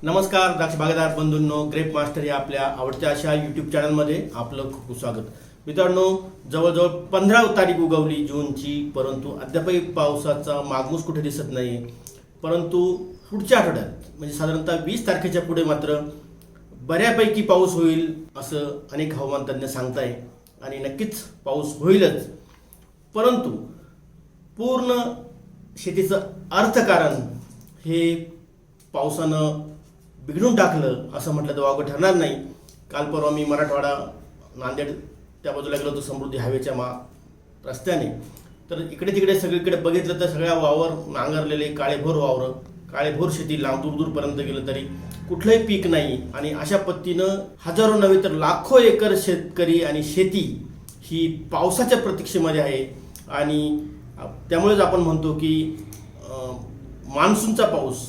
नमस्कार द्राक्ष बागायतदार बंधूंनो, ग्रेप मास्टर या आपल्या आवडत्या अशा यूट्यूब चॅनलमध्ये आपलं खूप खूप स्वागत. मित्रांनो, जवळजवळ 15 तारीख उगवली जूनची, परंतु अद्यापही पावसाचा मागमूस कुठे दिसत नाही. परंतु पुढच्या आठवड्यात म्हणजे साधारणतः 20 तारखेच्या पुढे मात्र बऱ्यापैकी पाऊस होईल असं अनेक हवामान तज्ज्ञ सांगताय आणि नक्कीच पाऊस होईलच. परंतु पूर्ण शेतीचं अर्थकारण हे पावसानं बिघडून टाकलं असं म्हटलं तर वावगं ठरणार नाही. काल परवा मी मराठवाडा नांदेड त्या बाजूला गेलो होतो समृद्धी हायवेच्या रस्त्याने. तर इकडे तिकडे सगळीकडे बघितलं तर सगळ्या वावर नांगरलेले काळेभोर वावर, काळेभोर शेती, लांब दूरपर्यंत गेलं तरी कुठलंही पीक नाही. आणि अशा पद्धतीनं हजारो नव्हे तर लाखो एकर शेतकरी आणि शेती ही पावसाच्या प्रतीक्षेमध्ये आहे. आणि त्यामुळेच आपण म्हणतो की मान्सूनचा पाऊस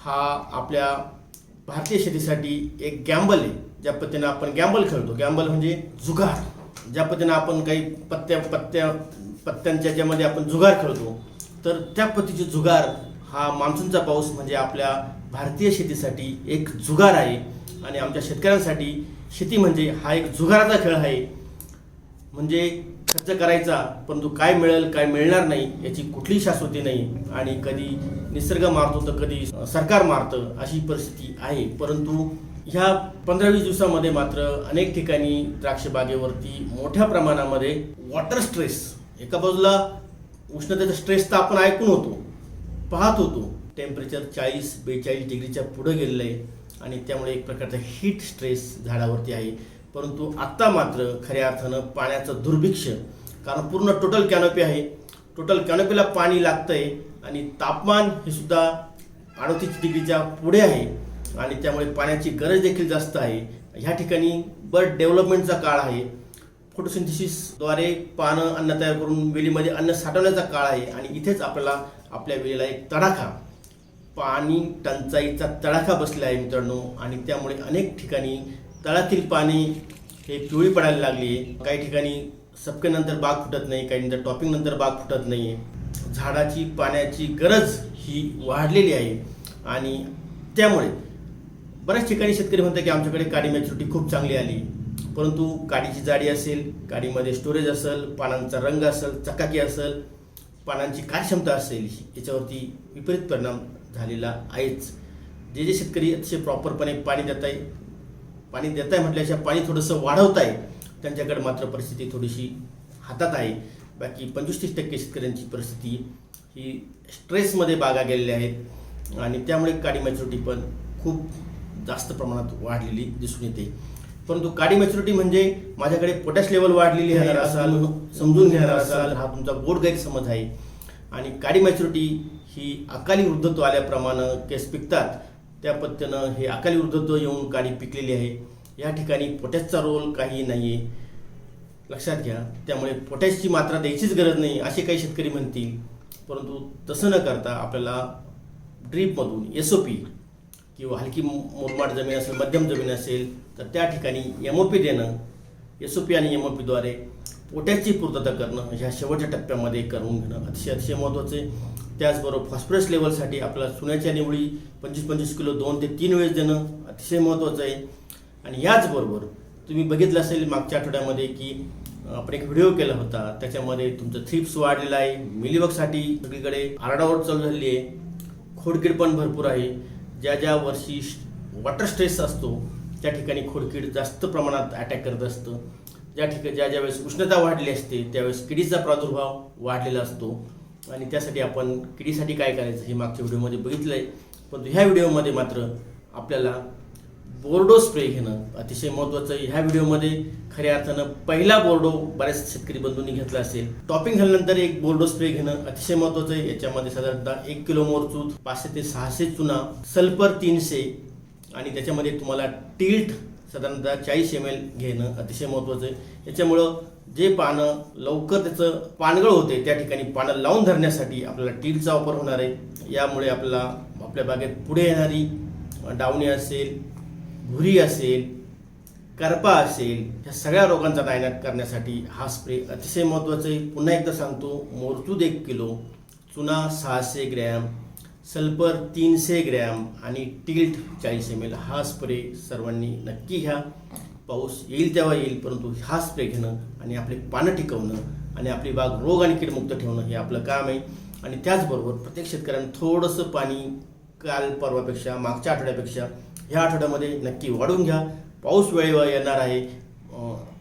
हा आपल्या भारतीय शेतीसाठी एक गॅम्बल आहे. ज्या पद्धतीनं आपण गॅम्बल खेळतो, गॅम्बल म्हणजे जुगार, ज्या पद्धतीनं आपण काही पत्त्यांच्या ज्यामध्ये आपण जुगार खेळतो, तर त्या पद्धतीचे जुगार हा मान्सूनचा पाऊस म्हणजे आपल्या भारतीय शेतीसाठी एक जुगार आहे. आणि आमच्या शेतकऱ्यांसाठी शेती म्हणजे हा एक जुगाराचा खेळ आहे. म्हणजे खर्च करायचा, परंतु काय मिळेल काय मिळणार नाही याची कुठलीही शाश्वती नाही. आणि कधी निसर्ग मारतो तर कधी सरकार मारतं, अशी परिस्थिती आहे. परंतु ह्या 15-20 दिवसामध्ये मात्र अनेक ठिकाणी द्राक्ष बागेवरती मोठ्या प्रमाणामध्ये वॉटर स्ट्रेस, एका बाजूला उष्णतेचा स्ट्रेस तर आपण ऐकून होतो, पाहत होतो, टेम्परेचर 40-42 डिग्रीच्या पुढे गेलेलं आहे आणि त्यामुळे एक प्रकारचा हीट स्ट्रेस झाडावरती आहे. परंतु आत्ता मात्र खऱ्या अर्थानं पाण्याचं दुर्भिक्ष्य, कारण पूर्ण टोटल कॅनोपी आहे, टोटल कॅनोपीला पाणी लागतंय आणि तापमान हे सुद्धा 38 डिग्रीच्या पुढे आहे आणि त्यामुळे पाण्याची गरज देखील जास्त आहे. ह्या ठिकाणी बर्ड डेव्हलपमेंटचा काळ आहे. फोटोसिंथेसिसद्वारे पानं अन्न तयार करून वेलीमध्ये अन्न साठवण्याचा काळ आहे. आणि इथेच आपल्याला आपल्या वेलीला एक तडाखा, पाणी टंचाईचा तडाखा बसला आहे मित्रांनो. आणि त्यामुळे अनेक ठिकाणी तळातील पाणी हे पिवळी पडायला लागली आहे. काही ठिकाणी सपकेनंतर बाग फुटत नाही, काही नंतर टॉपिंगनंतर बाग फुटत नाही. झाडाची पाण्याची गरज ही वाढलेली आहे. आणि त्यामुळे बऱ्याच ठिकाणी शेतकरी म्हणतात की आमच्याकडे काडी मॅच्युरिटी खूप चांगली आली, परंतु काडीची जाडी असेल, काडीमध्ये स्टोरेज असेल, पानांचा रंग असेल, चकाकी असेल, पानांची कार्यक्षमता असेल, याच्यावरती विपरीत परिणाम झालेला आहेच. जे शेतकरी अतिशय प्रॉपरपणे पाणी देत आहे म्हटल्याच्या पाणी थोडंसं वाढवत आहे, त्यांच्याकडे मात्र परिस्थिती थोडीशी हातात आहे. बाकी 25-30% शेतकऱ्यांची परिस्थिती ही स्ट्रेसमध्ये बागा गेलेल्या आहेत आणि त्यामुळे काडी मॅच्युरिटी पण खूप जास्त प्रमाणात वाढलेली दिसून येते. परंतु काडी मॅच्युरिटी म्हणजे माझ्याकडे पोटॅश लेवल वाढलेली आहे असाल समजून घेणार असाल, हा तुमचा गोड गैरसमज आहे. आणि काडी मॅच्युरिटी ही अकाली वृद्धत्व आल्याप्रमाणे केस पिकतात, त्या पद्धतीनं हे अकाली वृद्धत्व येऊन काडी पिकलेली आहे. या ठिकाणी पोटॅशचा रोल काही नाही आहे, लक्षात घ्या. त्यामुळे पोटॅशची मात्रा द्यायचीच गरज नाही असे काही शेतकरी म्हणतील. परंतु तसं न करता आपल्याला ड्रीपमधून SOP किंवा हलकी मुरमाड जमीन असेल, मध्यम जमीन असेल तर त्या ठिकाणी MOP देणं, SOP आणि MOPद्वारे पोटॅशची पूर्तता करणं ह्या शेवटच्या टप्प्यामध्ये करून घेणं अतिशय महत्त्वाचं आहे. त्याचबरोबर फॉस्फरस लेवलसाठी आपल्याला चुन्याच्या निवडी 25-25 किलो 2 ते 3 वेळेस देणं अतिशय महत्त्वाचं आहे. आणि याचबरोबर तुम्ही बघितलं असेल मागच्या आठवड्यामध्ये की आपण एक व्हिडिओ केला होता, त्याच्यामध्ये तुमचं थ्रिप्स वाढलेला आहे, मिलीबगसाठी सगळीकडे आरडाओरड चालू झालेली आहे, खोडकीड पण भरपूर आहे. ज्या वर्षी वॉटर स्ट्रेस असतो त्या ठिकाणी खोडकीड जास्त प्रमाणात अटॅक करत असतं. ज्या वेळेस उष्णता वाढली असते त्यावेळेस किडीचा प्रादुर्भाव वाढलेला असतो. आणि त्यासाठी आपण किडीसाठी काय करायचं हे मागच्या व्हिडिओमध्ये बघितलं आहे. परंतु ह्या व्हिडिओमध्ये मात्र आपल्याला बोर्डो स्प्रे घेणं अतिशय महत्त्वाचं आहे. ह्या व्हिडिओमध्ये खऱ्या अर्थानं पहिला बोर्डो बऱ्याच शेतकरी बंधूंनी घेतला असेल. टॉपिंग झाल्यानंतर एक बोर्डो स्प्रे घेणं अतिशय महत्त्वाचं आहे. याच्यामध्ये साधारणतः 1 किलो मोरचूत, 500 ते 600 चुना, सल्फर 300 आणि त्याच्यामध्ये तुम्हाला टिल्ट साधारणतः 40 ml घेणं अतिशय महत्त्वाचं आहे. याच्यामुळं जे पानं लवकर त्याचं पानगळ होते त्या ठिकाणी पानं लावून धरण्यासाठी आपल्याला टिल्टचा वापर होणार आहे. यामुळे आपल्याला आपल्या बागेत पुढे येणारी डावणी असेल, भुरी असेल, करपा असेल, ह्या सगळ्या रोगांचा नायनाट करण्यासाठी हा स्प्रे अतिशय महत्त्वाचा आहे. पुन्हा एकदा सांगतो, मोरचूद 1 किलो, चुना 600 ग्रॅम, सल्फर 300 ग्रॅम आणि टिल्ट 40 ml हा स्प्रे सर्वांनी नक्की घ्या. पाऊस येईल तेव्हा येईल, परंतु हा स्प्रे घेणं आणि आपली पानं टिकवणं आणि आपली बाग रोग आणि कीडमुक्त ठेवणं हे आपलं काम आहे. आणि त्याचबरोबर प्रत्येक शेतकऱ्यानं थोडंसं पाणी काल परवापेक्षा, मागच्या आठवड्यापेक्षा ह्या आठवड्यामध्ये नक्की वाढवून घ्या. पाऊस वेळेवर येणार आहे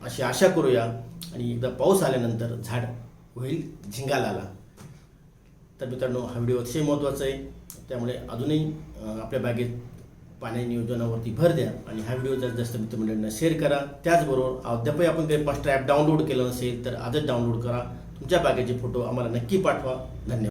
अशी आशा करूया. आणि एकदा पाऊस आल्यानंतर झाड होईल झिंगालाला. तर मित्रांनो, हा व्हिडिओ अतिशय महत्त्वाचा आहे, त्यामुळे अजूनही आपल्या बागेत पाणी नियोजनावरती भर द्या आणि हा व्हिडिओ जास्तीत जास्त मित्रमंडळींना शेअर करा. त्याचबरोबर अद्यापही आपण काही फास्ट ॲप डाउनलोड केलं नसेल तर आजच डाउनलोड करा. तुमच्या बागेचे फोटो आम्हाला नक्की पाठवा. धन्यवाद.